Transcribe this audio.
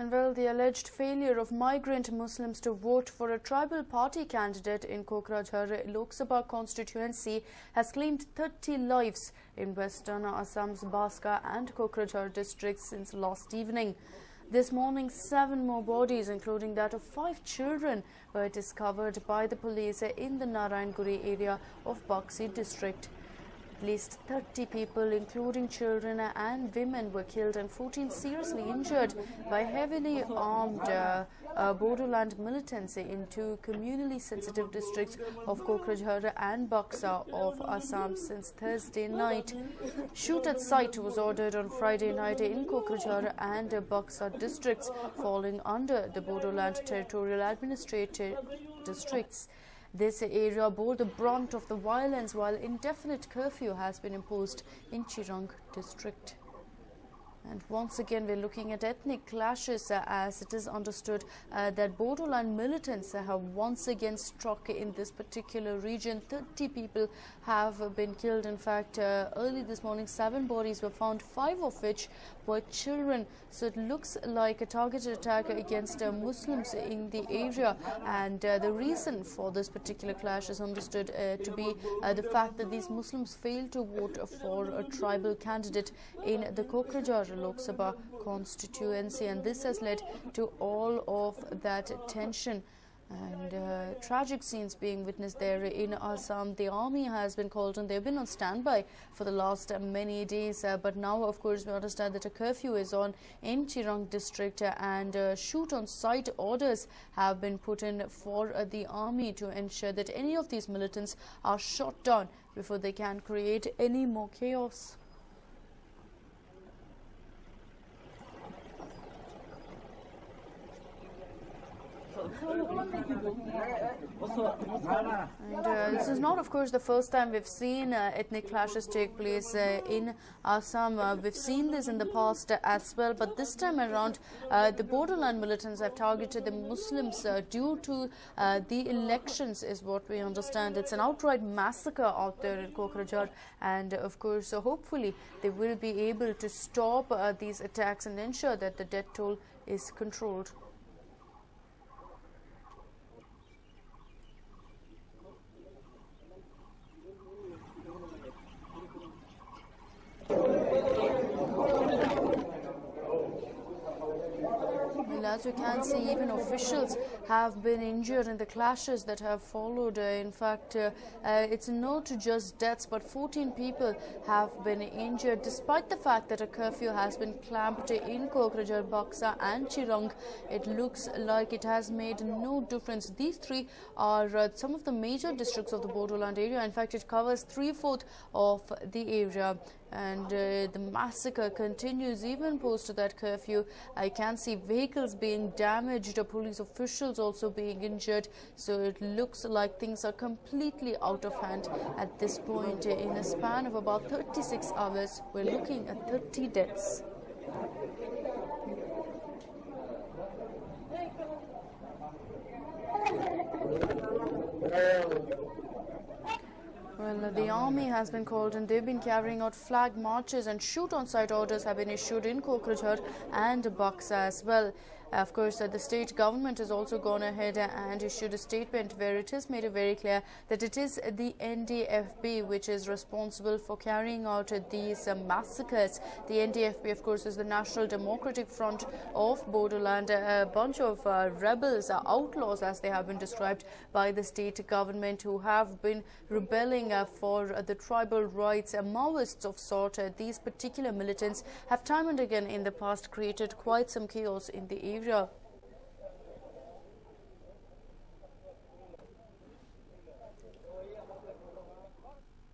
And well, the alleged failure of migrant Muslims to vote for a tribal party candidate in Kokrajhar Lok Sabha constituency has claimed 30 lives in western Assam's Baska and Kokrajhar districts since last evening. This morning, 7 more bodies, including that of 5 children, were discovered by the police in the Narayanguri area of Baksi district. At least 30 people, including children and women, were killed and 14 seriously injured by heavily armed Bodoland militants in 2 communally sensitive districts of Kokrajhar and Baksa of Assam since Thursday night. Shoot at sight was ordered on Friday night in Kokrajhar and Baksa districts, falling under the Bodoland territorial administrative districts. This area bore the brunt of the violence, while indefinite curfew has been imposed in Chirang district. And once again, we're looking at ethnic clashes as it is understood that Bodoland militants have once again struck in this particular region. 30 people have been killed. In fact, early this morning, 7 bodies were found, 5 of which were children. So it looks like a targeted attack against Muslims in the area. And the reason for this particular clash is understood to be the fact that these Muslims failed to vote for a tribal candidate in the Kokrajhar Lok Sabha constituency, and this has led to all of that tension and tragic scenes being witnessed there in Assam. The army has been called on. They've been on standby for the last many days, but now of course we understand that a curfew is on in Chirang district and shoot on sight orders have been put in for the army to ensure that any of these militants are shot down before they can create any more chaos. And this is not, of course, the first time we've seen ethnic clashes take place in Assam. We've seen this in the past as well, but this time around, the Bodoland militants have targeted the Muslims due to the elections, is what we understand. It's an outright massacre out there in Kokrajhar, and of course, hopefully, they will be able to stop these attacks and ensure that the death toll is controlled. As you can see, even officials have been injured in the clashes that have followed. In fact, it's not just deaths, but 14 people have been injured, despite the fact that a curfew has been clamped in Kokrajhar, Baksa and Chirang. It looks like it has made no difference. These 3 are some of the major districts of the Bodoland area. In fact, it covers 3/4 of the area. And the massacre continues even post that curfew. I can see vehicles being damaged, police officials also being injured. So it looks like things are completely out of hand at this point. In a span of about 36 hours, we're looking at 30 deaths. Well, the army has been called and they've been carrying out flag marches, and shoot-on-sight orders have been issued in Kokrajhar and Baksa as well. Of course, the state government has also gone ahead and issued a statement where it has made it very clear that it is the NDFB which is responsible for carrying out these massacres. The NDFB, of course, is the National Democratic Front of Bodoland, a bunch of rebels, outlaws as they have been described by the state government, who have been rebelling for the tribal rights. Maoists of sort, these particular militants have time and again in the past created quite some chaos in the area.